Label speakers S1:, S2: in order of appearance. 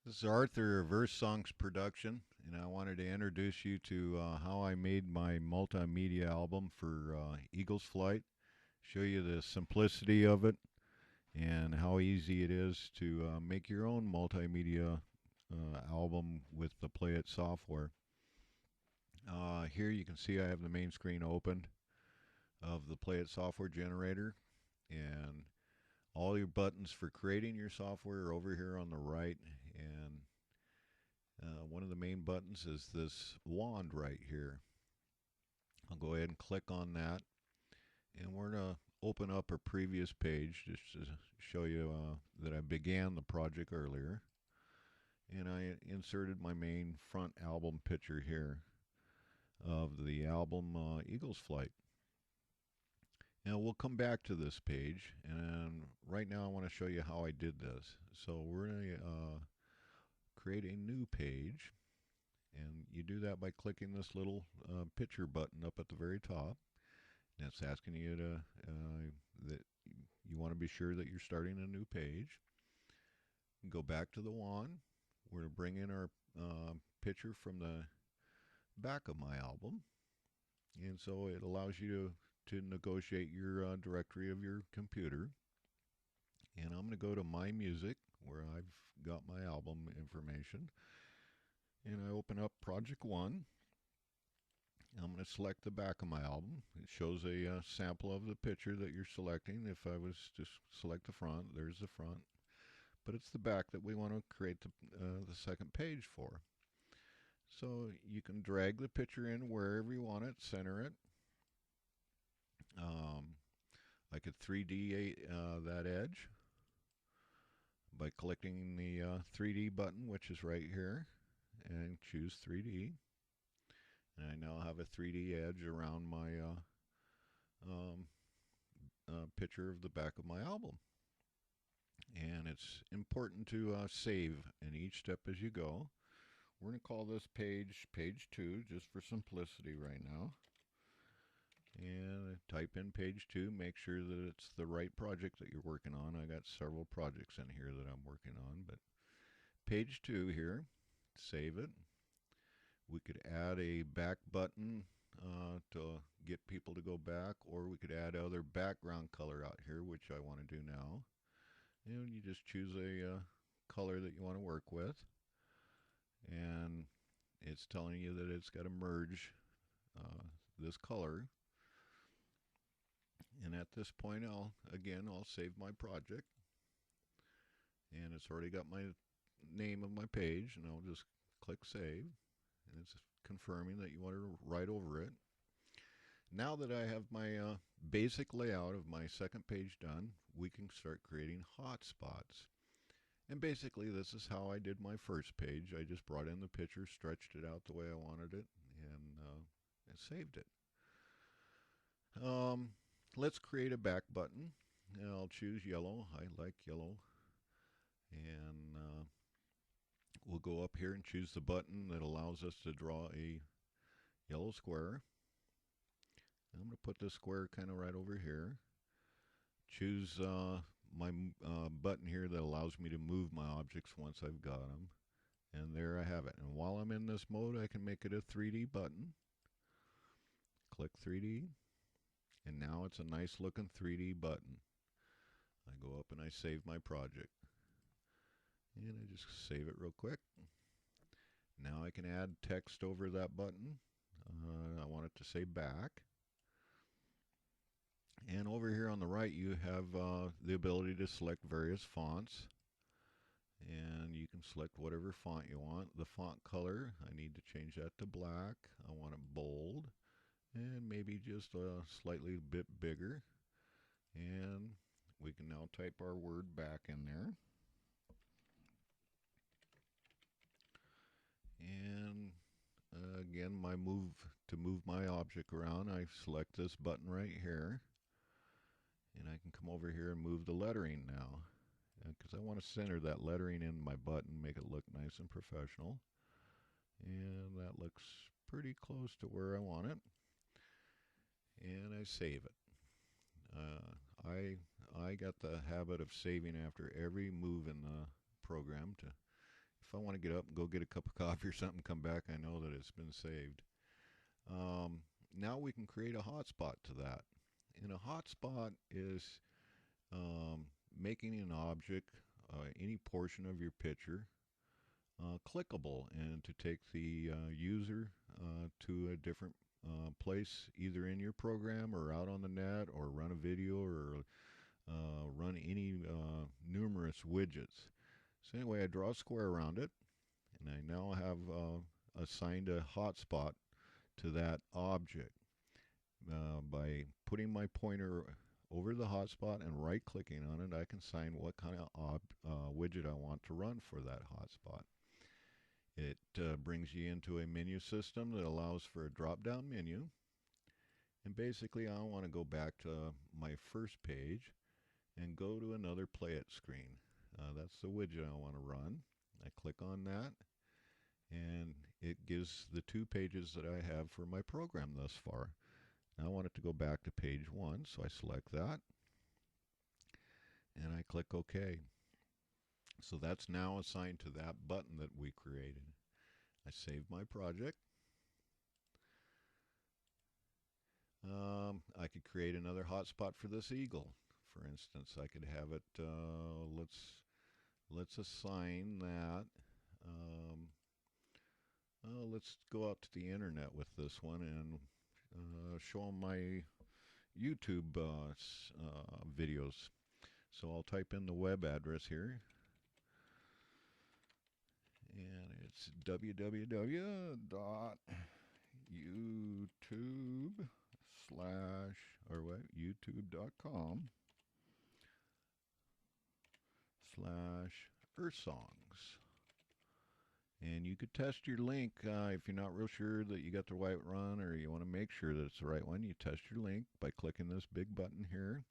S1: This is Arthur, Verse Songs Production, and I wanted to introduce you to how I made my multimedia album for Eagles Flight, show you the simplicity of it, and how easy it is to make your own multimedia album with the Play It software. Here you can see I have the main screen opened of the Play It software generator, and all your buttons for creating your software are over here on the right, and one of the main buttons is this wand right here. I'll go ahead and click on that, and we're going to open up a previous page just to show you that I began the project earlier. And I inserted my main front album picture here of the album Eagles Flight. Now we'll come back to this page, and right now I want to show you how I did this. So we're going to create a new page, and you do that by clicking this little picture button up at the very top. And it's asking you to that you want to be sure that you're starting a new page. Go back to the wand. We're going to bring in our picture from the back of my album, and so it allows you to negotiate your directory of your computer. And I'm going to go to My Music, where I've got my album information, and I open up Project One. I'm going to select the back of my album. It shows a sample of the picture that you're selecting. If I was to select the front, there's the front. But it's the back that we want to create the second page for. So you can drag the picture in wherever you want it, center it. I could 3D that edge by clicking the 3D button, which is right here, and choose 3D. And I now have a 3D edge around my um, picture of the back of my album. And it's important to save in each step as you go. We're going to call this page 2, just for simplicity right now. And type in page 2, make sure that it's the right project that you're working on. I got several projects in here that I'm working on, but page 2 here, save it. We could add a back button to get people to go back, or we could add other background color out here, which I want to do now. And you just choose a color that you want to work with, and it's telling you that it's got to merge this color. And at this point, I'll save my project, and it's already got my name of my page, and I'll just click save, and it's confirming that you want to write over it. Now that I have my basic layout of my second page done, we can start creating hotspots. And basically, this is how I did my first page. I just brought in the picture, stretched it out the way I wanted it, and saved it. Let's create a back button. And I'll choose yellow. I like yellow. And we'll go up here and choose the button that allows us to draw a yellow square. I'm going to put this square kind of right over here. Choose my button here that allows me to move my objects once I've got them. And there I have it. And while I'm in this mode, I can make it a 3D button. Click 3D. And now it's a nice looking 3D button. I go up and I save my project. And I just save it real quick. Now I can add text over that button. I want it to say back. And over here on the right, you have the ability to select various fonts. And you can select whatever font you want. The font color, I need to change that to black. I want it bold. And maybe just a slightly bit bigger. And we can now type our word back in there. And again, to move my object around, I select this button right here. And I can come over here and move the lettering now, because I want to center that lettering in my button, make it look nice and professional. And that looks pretty close to where I want it. And I save it. I got the habit of saving after every move in the program. if I want to get up and go get a cup of coffee or something, come back, I know that it's been saved. Um, Now we can create a hotspot to that. And a hotspot is um, making an object, any portion of your picture, clickable and to take the user to a different place, either in your program or out on the net, or run a video, or run any numerous widgets. So anyway, I draw a square around it, and I now have assigned a hotspot to that object by putting my pointer over the hotspot and right clicking on it. I can assign what kind of widget I want to run for that hotspot. It brings you into a menu system that allows for a drop down menu, and basically I want to go back to my first page and go to another play it screen. That's the widget I want to run. I click on that, and it gives the 2 pages that I have for my program thus far. Now I want it to go back to page 1, so I select that, and I click OK. So that's now assigned to that button that we created. I save my project. I could create another hotspot for this eagle. For instance, I could have it, let's assign that. Let's go out to the internet with this one and show them my YouTube videos. So I'll type in the web address here, and it's www.youtube slash, or what, youtube.com/earthsongs. And you could test your link if you're not real sure that you got the right one, or you want to make sure that it's the right one. You test your link by clicking this big button here.